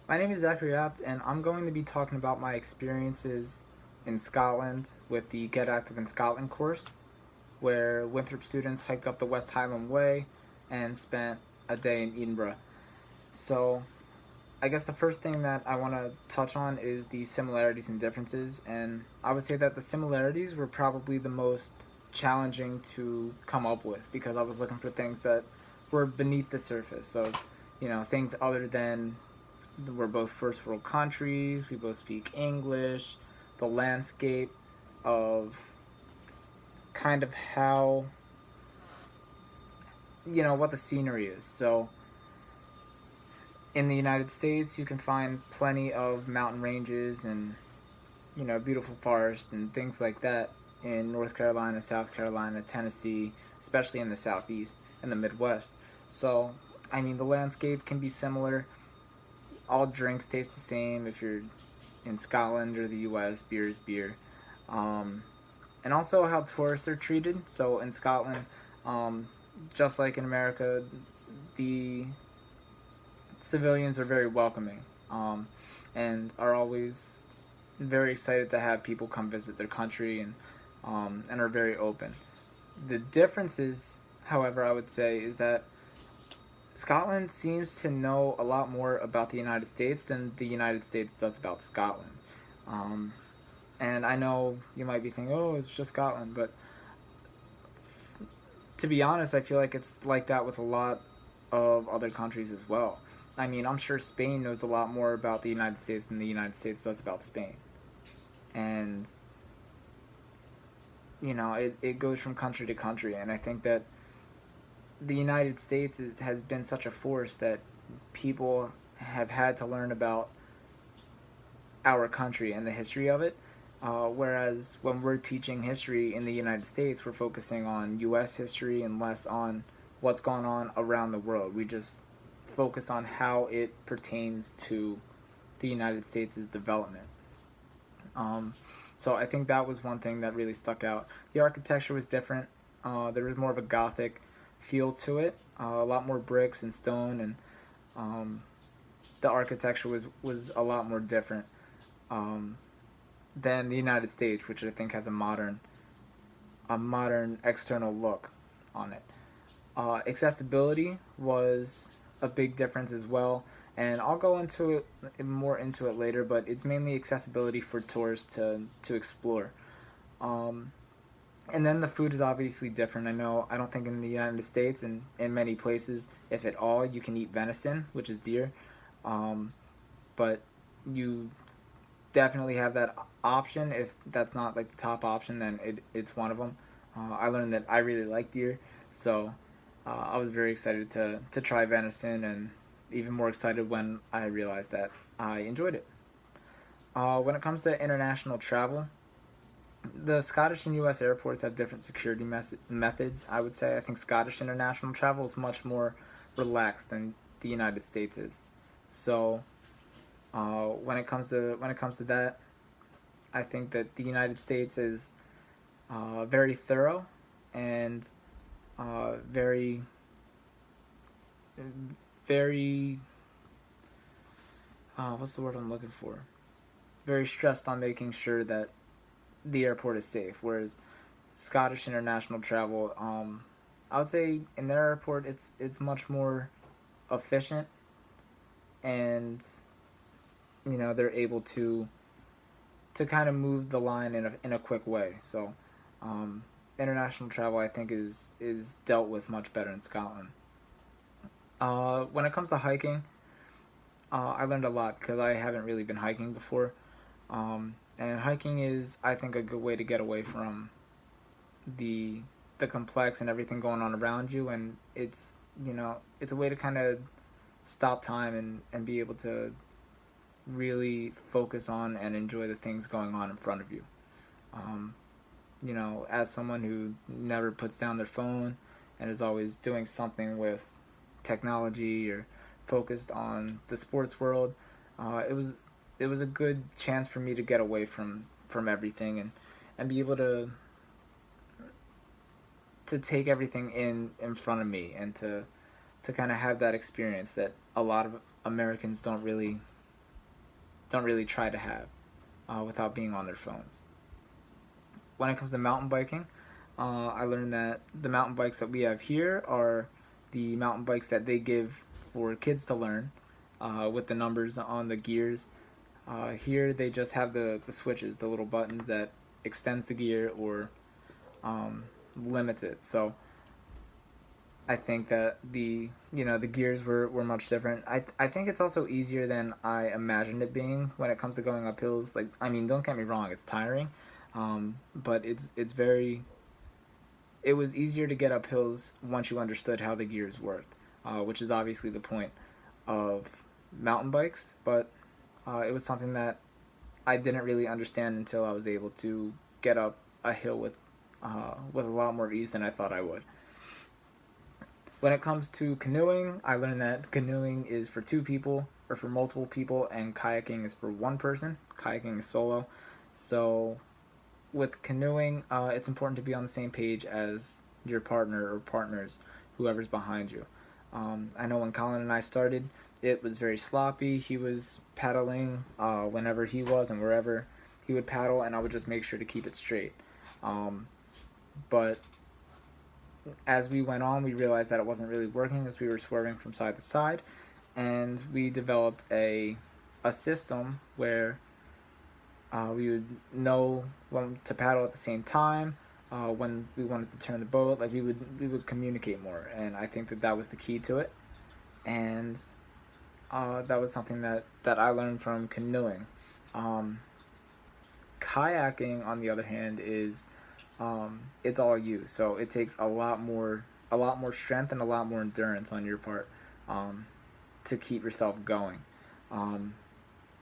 My name is Zach Apt, and I'm going to be talking about my experiences in Scotland with the Get Active in Scotland course, where Winthrop students hiked up the West Highland Way and spent a day in Edinburgh. So, I guess the first thing that I want to touch on is the similarities and differences, and I would say that the similarities were probably the most challenging to come up with because I was looking for things that were beneath the surface of, things other than we're both first world countries, we both speak English, the landscape of kind of how, what the scenery is. So, in the United States, you can find plenty of mountain ranges and, beautiful forests and things like that in North Carolina, South Carolina, Tennessee, especially in the Southeast and the Midwest. So, I mean, the landscape can be similar. All drinks taste the same if you're in Scotland or the US, beer is beer. Um, and also how tourists are treated. So in Scotland, um, just like in America, the civilians are very welcoming and are always very excited to have people come visit their country and are very open. The differences, however, I would say, is that Scotland seems to know a lot more about the United States than the United States does about Scotland. Um, and I know you might be thinking, oh, it's just Scotland, but to be honest, I feel like it's like that with a lot of other countries as well. I mean, I'm sure Spain knows a lot more about the United States than the United States does about Spain. And, it goes from country to country. And I think that the United States has been such a force that people have had to learn about our country and the history of it. Whereas when we're teaching history in the United States, we're focusing on U.S. history and less on what's going on around the world. We just focus on how it pertains to the United States' development. Um, so I think that was one thing that really stuck out. The architecture was different. There was more of a Gothic feel to it, a lot more bricks and stone, and um, the architecture was a lot more different um, than the United States, which I think has a modern external look on it. Accessibility was a big difference as well, and I'll go more into it later. But it's mainly accessibility for tourists to explore. Um, and then the food is obviously different. I don't think in the United States and in many places, if at all, you can eat venison, which is deer. Um, but you definitely have that option. If that's not like the top option, then it's one of them. I learned that I really like deer, so I was very excited to try venison, and even more excited when I realized that I enjoyed it. When it comes to international travel, the Scottish and U.S. airports have different security methods. I would say I think Scottish international travel is much more relaxed than the United States is. So when it comes to that, I think that the United States is very thorough and very very what's the word I'm looking for? Very stressed on making sure that the airport is safe. Whereas Scottish international travel, I would say in their airport it's much more efficient, and they're able to kind of move the line in a quick way. So um, international travel I think is dealt with much better in Scotland. When it comes to hiking, I learned a lot because I haven't really been hiking before. And hiking is, I think, a good way to get away from the the complex and everything going on around you, and it's a way to kind of stop time and be able to really focus on and enjoy the things going on in front of you. Um, as someone who never puts down their phone and is always doing something with technology or focused on the sports world, it was a good chance for me to get away from everything and be able to take everything in front of me and to kind of have that experience that a lot of Americans don't really don't really try to have without being on their phones. When it comes to mountain biking, I learned that the mountain bikes that we have here are the mountain bikes that they give for kids to learn with the numbers on the gears. Here they just have the switches, the little buttons that extends the gear or limits it. So I think that the gears were much different. I think it's also easier than I imagined it being when it comes to going up hills. Like, I mean, don't get me wrong, it's tiring, but it was easier to get up hills once you understood how the gears worked, which is obviously the point of mountain bikes. But it was something that I didn't really understand until I was able to get up a hill with a lot more ease than I thought I would. When it comes to canoeing, I learned that canoeing is for two people or for multiple people, and kayaking is for one person. Kayaking is solo. So with canoeing, it's important to be on the same page as your partner or partners, whoever's behind you. I know when Colin and I started, it was very sloppy. He was paddling whenever he was and wherever he would paddle, and I would just make sure to keep it straight. But as we went on, we realized that it wasn't really working as we were swerving from side to side, and we developed a system where we would know when to paddle at the same time, when we wanted to turn the boat. Like, we would communicate more, and I think that was the key to it. And that was something that I learned from canoeing. Kayaking, on the other hand, is it's all you. So it takes a lot more strength and a lot more endurance on your part to keep yourself going.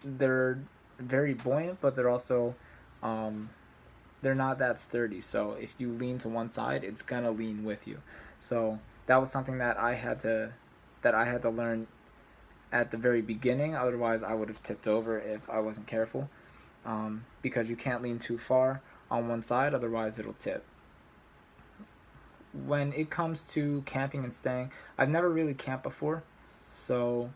They're very buoyant, but they're also they're not that sturdy. So if you lean to one side, it's gonna lean with you. So that was something that I had to learn at the very beginning. Otherwise, I would have tipped over if I wasn't careful. Because you can't lean too far on one side, otherwise it'll tip. When it comes to camping and staying, I've never really camped before, so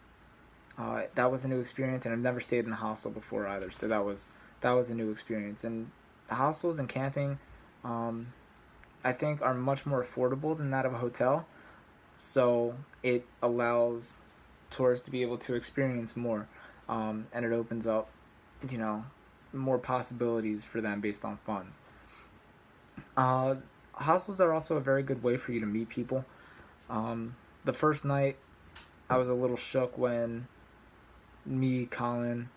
that was a new experience, and I've never stayed in a hostel before either. So that was a new experience. And the hostels and camping, I think, are much more affordable than that of a hotel. So it allows tourists to be able to experience more, and it opens up, you know, more possibilities for them based on funds. Uh, Hostels are also a very good way for you to meet people. The first night, I was a little shook when me, Colin,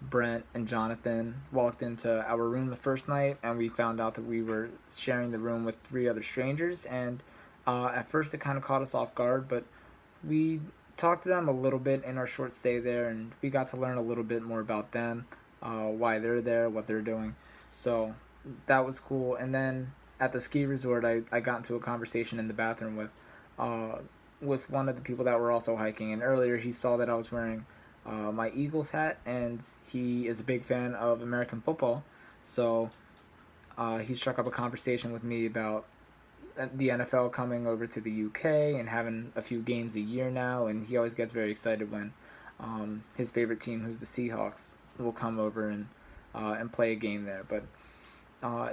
Brent, and Jonathan walked into our room the first night, and we found out that we were sharing the room with three other strangers. And at first, it kind of caught us off guard, but we talked to them a little bit in our short stay there, and we got to learn a little bit more about them, why they're there, what they're doing. So that was cool. And then at the ski resort, I got into a conversation in the bathroom with one of the people that were also hiking. And earlier, he saw that I was wearing my Eagles hat, and he is a big fan of American football. So he struck up a conversation with me about the NFL coming over to the UK and having a few games a year now, and he always gets very excited when his favorite team, who's the Seahawks, will come over and play a game there. But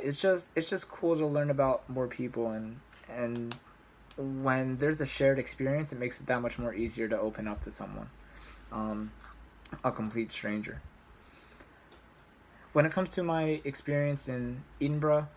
it's just cool to learn about more people, and when there's a shared experience, it makes it that much more easier to open up to someone, a complete stranger. When it comes to my experience in Edinburgh,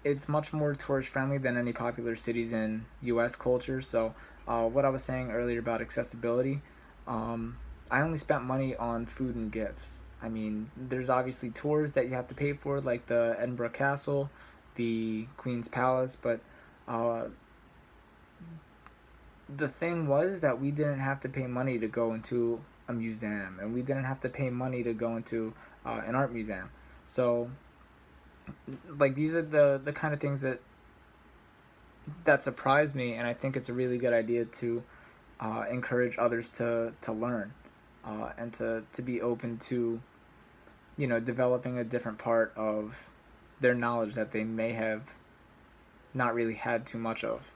it's much more tourist friendly than any popular cities in U.S. culture. So, what I was saying earlier about accessibility, I only spent money on food and gifts. I mean, there's obviously tours that you have to pay for, like the Edinburgh Castle, the Queen's Palace, but uh, the thing was that we didn't have to pay money to go into a museum, and we didn't have to pay money to go into an art museum. So, like, these are the kind of things that surprised me, and I think it's a really good idea to encourage others to learn, and to be open to, developing a different part of their knowledge that they may have not really had too much of,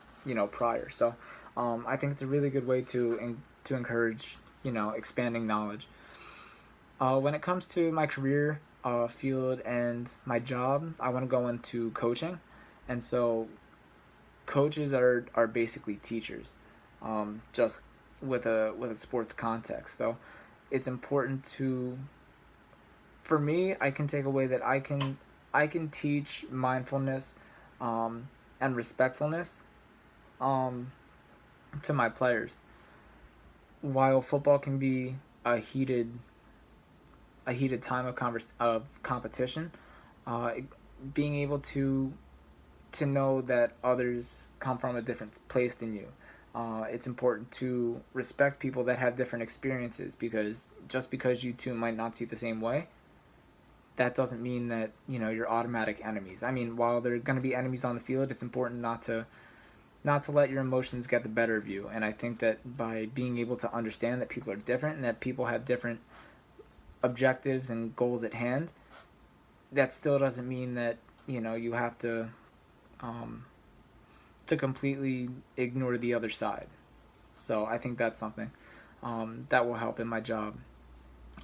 prior. So I think it's a really good way to encourage, expanding knowledge. When it comes to my career field and my job, I want to go into coaching, and so coaches are basically teachers, just with a sports context. So it's important to, for me, I can take away that I can teach mindfulness, and respectfulness, um, to my players. While football can be a heated a heated time of competition, uh, being able to know that others come from a different place than you. It's important to respect people that have different experiences, because just because you two might not see it the same way, that doesn't mean that you're automatic enemies. I mean, while there are going to be enemies on the field, it's important not to let your emotions get the better of you. And I think that by being able to understand that people are different and that people have different objectives and goals at hand, that still doesn't mean that you have um, to completely ignore the other side. So I think that's something that will help in my job.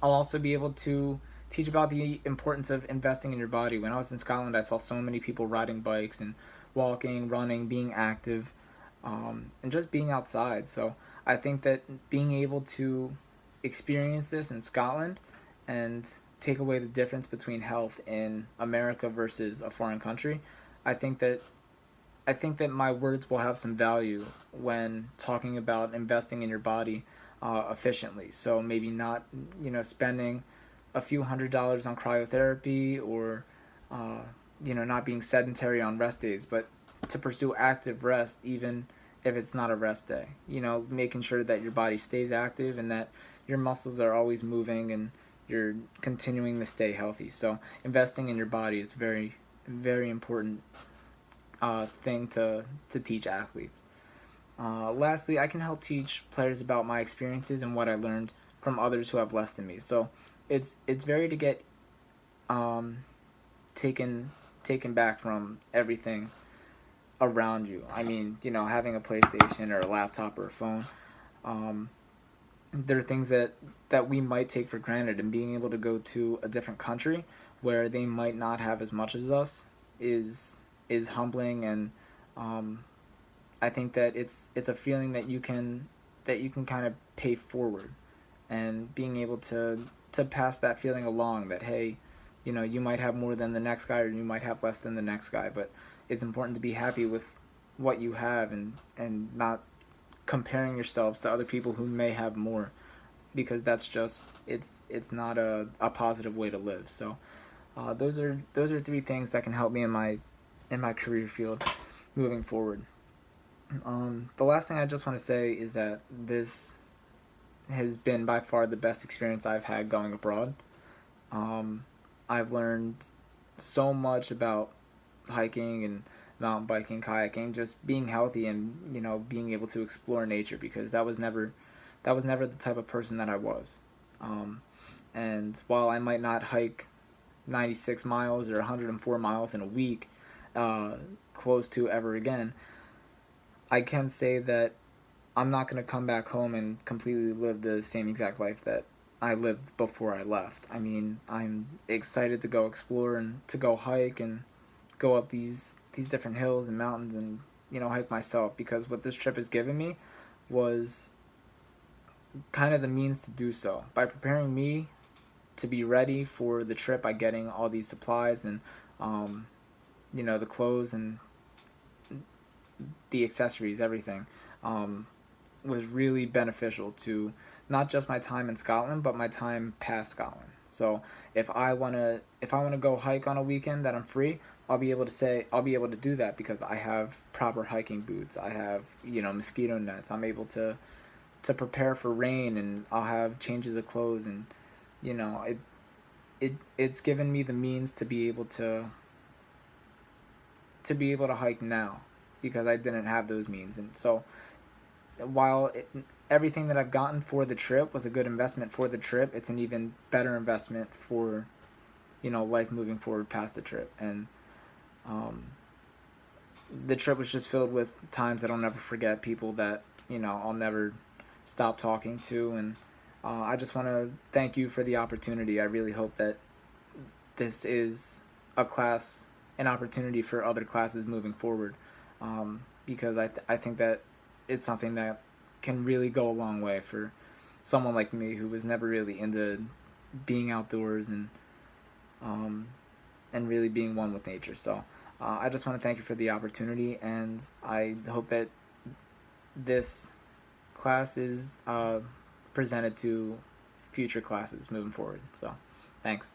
I'll also be able to teach about the importance of investing in your body. When I was in Scotland, I saw so many people riding bikes and walking, running, being active, and just being outside. So I think that being able to experience this in Scotland and take away the difference between health in America versus a foreign country, I think that I think that my words will have some value when talking about investing in your body efficiently. So maybe not, spending a few $100s on cryotherapy, or, uh, not being sedentary on rest days, but to pursue active rest even if it's not a rest day. Making sure that your body stays active and that your muscles are always moving and you're continuing to stay healthy. So investing in your body is very, very important thing to teach athletes. Lastly, I can help teach players about my experiences and what I learned from others who have less than me. So it's very to get um, taken taken back from everything around you. I mean, having a PlayStation or a laptop or a phone, um, there are things that we might take for granted, and being able to go to a different country where they might not have as much as us is humbling. And um, I think that it's a feeling that you can kind of pay forward, and being able to pass that feeling along, that hey, you might have more than the next guy, or you might have less than the next guy, but it's important to be happy with what you have, and not comparing yourselves to other people who may have more, because that's just it's not a positive way to live. So those are three things that can help me in my career field moving forward. The last thing I just want to say is that this has been by far the best experience I've had going abroad. Um, I've learned so much about hiking and mountain biking, kayaking, just being healthy, and being able to explore nature, because that was never the type of person that I was. Um, and while I might not hike 96 miles or 104 miles in a week, uh, close to ever again, I can say that I'm not going to come back home and completely live the same exact life that I lived before I left. I mean, I'm excited to go explore and to go hike and go up these different hills and mountains, and hike myself, because what this trip has given me was kind of the means to do so by preparing me to be ready for the trip by getting all these supplies and um, the clothes and the accessories, everything. Um, was really beneficial to not just my time in Scotland, but my time past Scotland. So if I wanna go hike on a weekend that I'm free, I'll be able to do that, because I have proper hiking boots. I have mosquito nets. I'm able to prepare for rain, and I'll have changes of clothes, and it's given me the means to be able to hike now, because I didn't have those means. And so while everything that I've gotten for the trip was a good investment for the trip, it's an even better investment for life moving forward past the trip. And um, the trip was just filled with times that I'll never forget, people that I'll never stop talking to, and I just want to thank you for the opportunity. I really hope that this is a class, an opportunity for other classes moving forward, because I think that it's something that can really go a long way for someone like me who was never really into being outdoors um, and really being one with nature. So I just want to thank you for the opportunity, and I hope that this class is presented to future classes moving forward. So thanks.